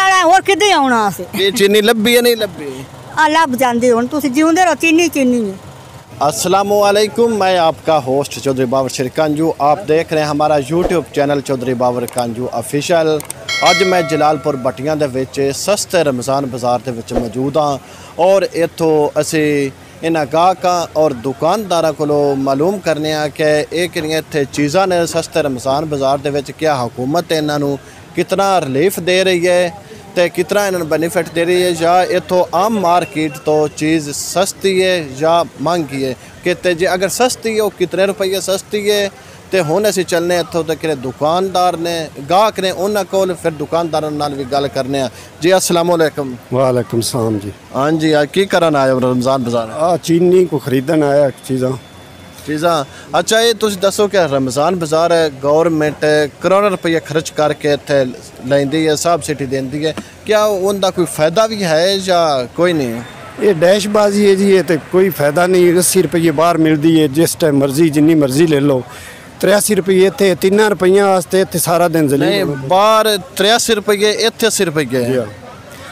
ਲੈਣਾ ਹੋਰ ਕਿੱਦੇ ਆਉਣਾ ਅਸੀਂ ਇਹ ਚੀਨੀ ਲੱਭੀ ਜਾਂ नहीं ਲੱਭੀ ਆ ਲੱਭ ਜਾਂਦੀ ਹੁਣ ਤੁਸੀਂ ਜਿਉਂਦੇ ਰਹੋ ਚੀਨੀ ਚੀਨੀ ਹੈ। अस्सलामुअलैकुम, मैं आपका होस्ट चौधरी बाबर शेर कांजू। आप देख रहे हैं हमारा YouTube channel Chaudhary Babar कांजू official. अज मैं जलालपुर भट्टियां दे विच सस्ते रमज़ान बाज़ार दे विच मौजूद हाँ और इत्थों असी इन्हां गाहकां और दुकानदारां कोलों मालूम करने कि ये किहड़ियां इत्थे चीज़ां ने सस्ते रमज़ान बाज़ार दे विच, क्या हुकूमत इन्हां नूं कितना रिलीफ दे रही है तो कितना इन्होंने बेनीफिट दे रही है, या इतों आम मार्केट तो चीज़ सस्ती है या महंगी है। कि जे अगर सस्ती है वो कितने रुपये सस्ती है। तो हुण असीं चलने इत्थों तक कि दुकानदार ने गाहक ने उन्हां कोल, फिर दुकानदारां नाल भी गल करने जी। अस्सलाम वालेकुम। वालेकुम सलाम जी। हाँ जी, आज की करन आए हो रमज़ान बाज़ार? चीनी को खरीदन आया चीज़ां। अच्छा, ये तुसीं दसो कि रमज़ान बाज़ार गौरमेंट करोड़ों रुपये खर्च करके इत्थे लैंदी है, सबसिडी देंदी है, क्या उनका कोई फ़ायदा भी है या कोई नहीं? ये डैशबाजी है जी, ये तो कोई फ़ायदा नहीं। 80 रुपये बाहर मिलती है, जिस टाइम मर्जी जिन्नी मर्जी ले लो। 83 रुपये इत्थे 3 रुपये वास्ते इत्थे सारा दिन नहीं, बाहर 83 रुपये, इत्थे 80 रुपये।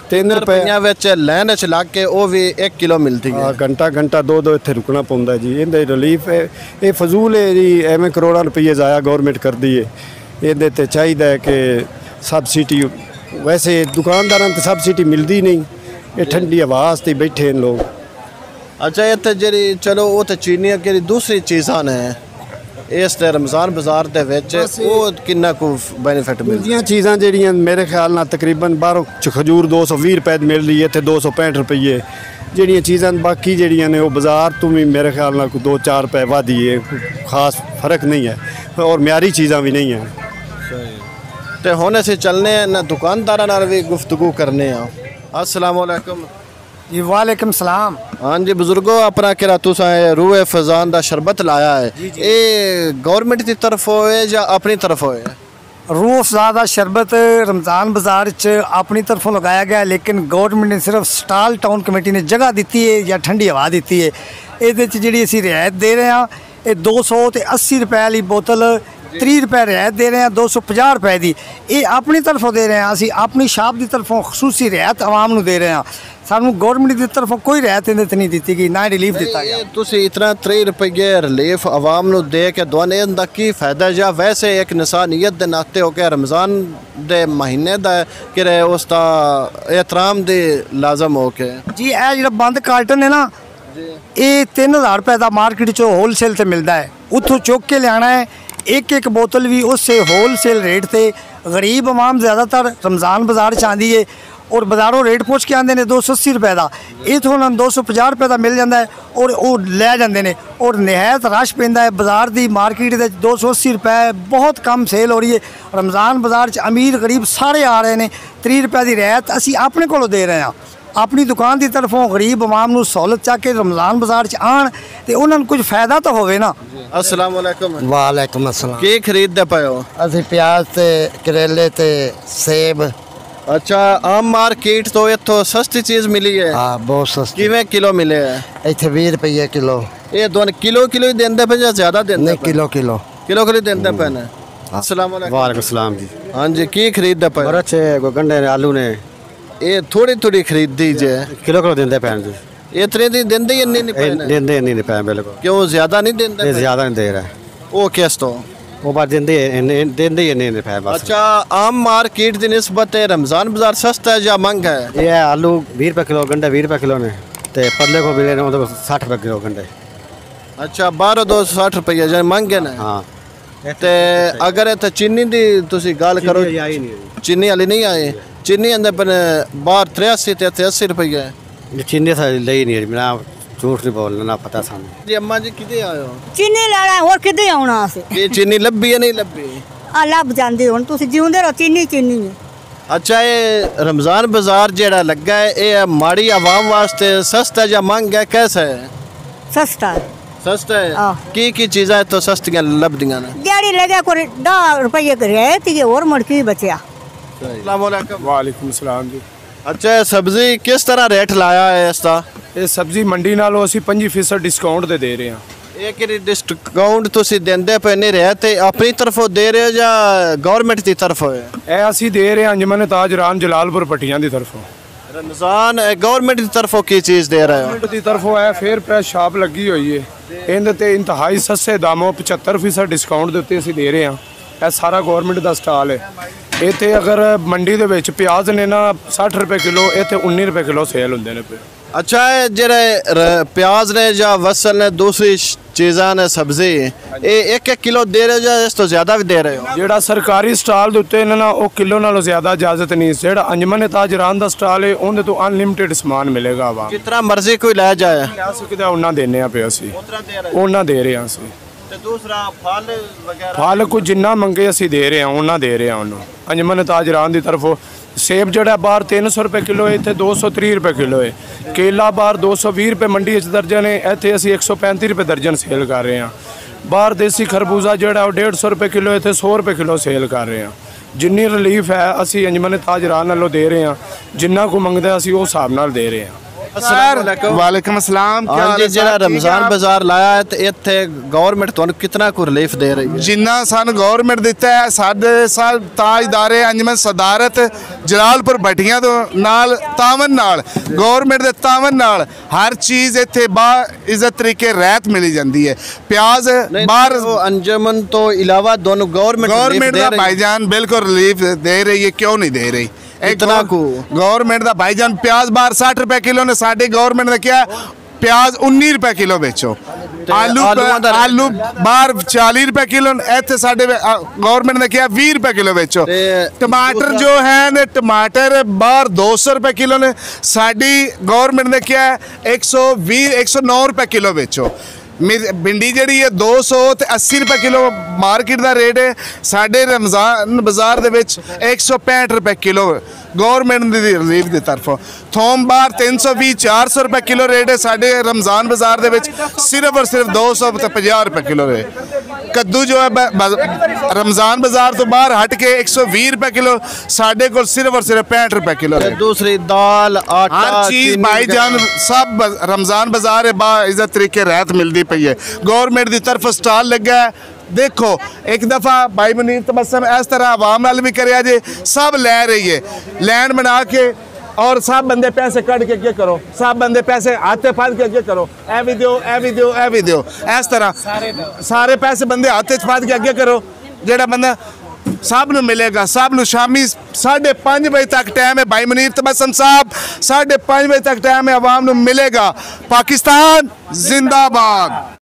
3 रुपये विच लाइन च लग के वो भी 1 किलो मिलती है। घंटा घंटा दो इत्थे रुकना पौंदा जी। इहदे रिलीफ है, ये फजूल है जी। एवें करोड़ों रुपये ज़ाया गौरमेंट करती है। इहदे ते चाहिदा है कि सबसिडी, वैसे दुकानदारां ते सबसिडी मिलती नहीं, ये ठंडी हवा वास्ते बैठे हैं लोग। अच्छा, इत्थे जेह्ड़ी चलो वो तो चीनी कि दूसरी चीज़ां ने इस रमज़ान बाज़ार दे विच वो किन्ना को बेनीफिट मिलदियां चीज़ां जेहड़ियां मेरे ख्याल नाल तकरीबन बाहरों खजूर 220 रुपए मिल रही है, इत्थे 265 रुपये। जेहड़ियां चीज़ां बाकी जेहड़ियां ने वो बाज़ार तो भी मेरे ख्याल नाल 2-4 रुपए वधी है, खास फर्क नहीं है और म्यारी चीज़ां भी नहीं है। तो हुण असीं चलने ना दुकानदारां नाल भी गुफ्तगू करने आ। अस्सलाम वालेकुम जी। वालेकुम सलाम। हाँ जी बुजुर्गो, अपना किरा तुसां रूह फजान दा शरबत लाया है, ये गवर्नमेंट की तरफ होए या अपनी तरफ होए? रूह अफ़ज़ा दा शरबत रमज़ान बाज़ार च अपनी तरफों लगाया गया, लेकिन गवर्नमेंट ने सिर्फ स्टाल टाउन कमेटी ने जगह दी है या ठंडी हवा दी है। ये जी असी रियायत दे रहे हैं, ये 280 रुपए वाली बोतल 30 रुपए रियायत दे रहे हैं, 250 रुपए की ये अपनी तरफों दे रहे हैं। असी अपनी शाप की तरफों खसूसी रियायत आवाम नूं दे रहे हैं। सानू गवर्नमेंट की तरफों कोई रियायत नहीं दी गई, ना रिलीफ दिता गया। तुसी इतना 30 रुपये रिलीफ आवाम नूं दे के दुआने दा की फायदा, या वैसे एक इंसानियत दे नाते हो के रमज़ान दे महीने दा कि उसका एहतराम दे लाजम हो के जी। यह जो बंद कार्टन है ना, ये 3000 रुपए का मार्केट चो होलसेल से मिलता है, उतों चुक के लियाना है। एक बोतल भी उससे होलसेल रेट से गरीब आवाम ज़्यादातर रमज़ान बाज़ार च आती है और बाज़ारों रेट पुछ के आते हैं 280 रुपए का, इतों 250 रुपए का मिल जाता है और वो लै जाते हैं और नहायत रश पैंदा है। बाज़ार की मार्केट 280 रुपए बहुत कम सेल हो रही है। रमज़ान बाज़ार च अमीर गरीब सारे आ रहे हैं। 30 रुपए की रियायत असी अपने कोलों दे रहे हैं, अपनी दुकान की तरफों गरीब आवाम नूं सहूलत चाह के रमज़ान बाज़ार च आन ते उन्होंने कुछ फ़ायदा तो होवे ना। अस्सलाम वालेकुम। वालेकुम अस्सलाम। की खरीददे पए हो? असी प्याज ते करेले ते सेब। अच्छा, आम मार्केट तो इत्थों सस्ती चीज़ मिली है? हाँ, बहुत सस्ती। किवें किलो मिले है? इत्थे 20 रुपये किलो। ये दोनों किलो किलो ही देंदे पे या ज़्यादा देंदे? नहीं, किलो किलो किलो किलो देंदे पे ने। अस्सलाम वालेकुम। वालेकुम सलाम जी। हाँ जी, की खरीददे पे? अच्छे गंढे ने, आलू ने, ये थोड़ी थोड़ी खरीद दीजिए। किलो किलो देंदे पैन जी। इतने दी देंदे ही नहीं देंदे नहीं पैन बिल्कुल। क्यों ज़्यादा नहीं देंदे? ज़्यादा नहीं दे रहा है वो किस तो वो बात देंदे ही नहीं पैन बस। अच्छा, आम मार्केट की निस्बत रमज़ान बाज़ार सस्ता है या महंगा है? ये आलू 20 रुपये किलो, गंढे 20 रुपये किलो ने, ते पल्ले को भी 60 रुपये किलो गंढे। अच्छा, 1260 रुपये या महंगे ने। हाँ, ते अगर इत्थे चीनी दी तुसी गल करो, चीनी वाली नहीं आए। चीनी आंदे पर बाहर 83 ते 80 रुपये। चीनी लई नहीं मेरा झूठ नहीं बोलना, ना पता सानू जी। अम्मा जी किदे आए हो? चीनी ਲੈਣਾ ਹੋਰ ਕਿੱਦੇ ਆਉਣਾ ਅਸੀਂ ये चीनी लब्भी या नहीं लब्भी? ਆ ਲੱਭ ਜਾਂਦੀ ਹੁਣ ਤੁਸੀਂ ਜਿਉਂਦੇ ਰਹੋ ਚੀਨੀ ਚੀਨੀ ਹੈ। अच्छा, ये रमज़ान बाज़ार जेड़ा लगा है ये माड़ी आवाम वास्ते सस्ता या महंगा है, कैसा है? सस्ता है। सस्ता है। की चीज़ां तो सस्तियां लभदियां ने? दिहाड़ी लगे कोई 10 रुपये रियायत ही और मुड़ की बचिया। अस्सलाम वालेकुम। वालेकुम सलाम जी। अच्छा, सब्जी किस तरह रेट लाया है इसका? ये सब्जी मंडी नालों असी 25% डिस्काउंट दे रहे हैं। ਇਹ ਕਿ ਡਿਸਕਾਊਂਟ ਤੁਸੀਂ ਦਿੰਦੇ ਪਏ ਨਹੀਂ ਰਹੇ ਤੇ ਆਪਣੀ ਤਰਫੋਂ ਦੇ ਰਹੇ ਹੋ ਜਾਂ ਗਵਰਨਮੈਂਟ ਦੀ ਤਰਫੋਂ ਹੈ? ਇਹ ਅਸੀਂ ਦੇ ਰਹੇ ਹਾਂ ਅੰਜਮਨ ਤਾਜ ਰਾਨ ਜਲਾਲਪੁਰ ਪੱਟੀਆਂ ਦੀ ਤਰਫੋਂ। ਰਮਜ਼ਾਨ ਗਵਰਨਮੈਂਟ ਦੀ ਤਰਫੋਂ ਕੀ ਚੀਜ਼ ਦੇ ਰਹੇ ਹੋ? ਗਵਰਨਮੈਂਟ ਦੀ ਤਰਫੋਂ ਇਹ ਫੇਅਰ ਪ੍ਰਾਈਸ ਸ਼ਾਪ ਲੱਗੀ ਹੋਈ ਹੈ, ਇਹਦੇ ਤੇ ਇੰਤਹਾਈ ਸਸਤੇ ਦਾਮੋਂ 75% ਡਿਸਕਾਊਂਟ ਦੇ ਉੱਤੇ ਅਸੀਂ ਦੇ ਰਹੇ ਹਾਂ। ਇਹ ਸਾਰਾ ਗਵਰਨਮੈਂਟ ਦਾ ਸਟਾਲ ਹੈ। ਇੱਥੇ ਅਗਰ ਮੰਡੀ ਦੇ ਵਿੱਚ ਪਿਆਜ਼ ਨੇ ਨਾ 60 ਰੁਪਏ ਕਿਲੋ, ਇੱਥੇ 19 ਰੁਪਏ ਕਿਲੋ ਸੇਲ ਹੁੰਦੇ ਨੇ। अच्छा है जेरे प्याज ने या वसल ने दूसरी चीज़ा ने सब्जी ये एक किलो दे रहे हो या इस तो ज़्यादा भी दे रहे हो? ਜਿਹੜਾ ਸਰਕਾਰੀ ਸਟਾਲ ਦੇ ਉੱਤੇ ਨਾ ਉਹ ਕਿਲੋ ਨਾਲੋਂ ਜ਼ਿਆਦਾ ਇਜਾਜ਼ਤ ਨਹੀਂ। ਜਿਹੜਾ ਅੰਜਮਨ ਤਾਜ ਰਾਨ ਦਾ ਸਟਾਲ ਹੈ ਉਹਦੇ ਤੋਂ ਅਨਲਿਮਿਟਿਡ ਸਮਾਨ ਮਿਲੇਗਾ ਆਵਾਮ जितना मर्जी कोई ले जाए ਲੈ ਸਕਦਾ, ਉਹਨਾਂ ਦੇਣੇ ਆ ਪਏ ਅਸੀਂ, ਉਹਨਾਂ ਦੇ ਰਹੇ ਹਾਂ ਅਸੀਂ। ਤੇ ਦੂਸਰਾ ਫਲ ਵਗੈਰਾ ਫਲ ਕੋਈ ਜਿੰਨਾ ਮੰਗੇ ਅਸੀਂ ਦੇ ਰਹੇ ਹਾਂ, ਉਹਨਾਂ ਦੇ ਰਹੇ ਹਾਂ ਉਹਨੂੰ। ਅੰਜਮਨ ਤਾਜ ਰਾਨ ਦੀ ਤਰਫੋਂ सेब जड़ा बाहर 300 रुपए किलो है, इतने 230 रुपए किलो है। केला बाहर 220 रुपए मंडी दर्जन है, इतने असी 135 रुपए दर्जन सेल कर रहे हैं। बाहर देसी खरबूजा जड़ा 150 रुपए किलो, इतने 100 रुपए किलो सेल कर रहे हैं। जिन्नी रिलीफ है असी अंजमन ताज रान नालों दे रहे हैं, जिन्ना को मंगदा असी उस हिसाब नाल दे रहे हैं। वालेकुम अस्सलाम। हाँ जी, जरा रमजान बाजार लाया है तो इतने गवर्नमेंट तुहानू कितना को रिलीफ दे रही है? जिन्ना सन गवर्नमेंट दिता है साडे साल ताजदारे अंजमन सदारत जलालपुर भट्टियां तो नाल तावन नाल गवर्नमेंट दे तावन नाल हर चीज़ इत्थे बा इज्जत तरीके रैत मिली जाती है। प्याज बाहर अंजमन तो इलावा दोनों गवर्नमेंट का भाईजान बिल्कुल रिलीफ दे रही है। क्यों नहीं दे रही? इतना को गवर्नमेंट का भाईजान प्याज बाहर 60 रुपए किलो ने, साड़ी गवर्नमेंट ने क्या प्याज 19 रुपए किलो बेचो। आलू बाहर 40 रुपए किलो, इतने साढ़े गवर्नमेंट ने क्या 20 रुपए किलो बेचो। टमाटर जो है ने टमाटर बाहर 200 रुपए किलो ने, साड़ी गवर्नमेंट ने क्या 109 रुपए किलो बेचो। भिंडी जी है 280 रुपए किलो मार्केट का रेट है, साढ़े रमजान बाजार के 165 रुपए किलो गवर्नमेंट की रिलीफ की तरफों। थोम बाहर 320-400 रुपए किलो रेट है, साढ़े रमजान बाजार के सिर्फ और सिर्फ 250 रुपए किलो है। कद्दू जो है रमजान बाजार तो बाहर हट के 120 रुपए किलो, साढ़े को सिर्फ और सिर्फ 65 रुपए किलो है। दूसरी दाल आटा हर चीज़ भाईजान सब रमजान बाजार है बा इज्जत तरीके रहत मिलती पई है। गवर्नमेंट की तरफ स्टॉल लगा है। देखो एक दफ़ा भाई मुनीर तबस्सुम इस तरह आवाम नाल भी करे जे, सब लै रही है लैंड बना के और सब बंदे पैसे कट के अगे करो, सब बंदे पैसे हाथे फल के अगे करो, ए भी दो ए भी दो ए भी दो, इस तरह सारे पैसे बंदे हाथे फल के अगे करो। जेड़ा बंदा सब नूं मिलेगा, सब नूं शामी 5:30 बजे तक टाइम है। भाई मुनीर तबस्सुम साहब 5:30 बजे तक टाइम है, आवाम नूं मिलेगा। पाकिस्तान जिंदाबाद।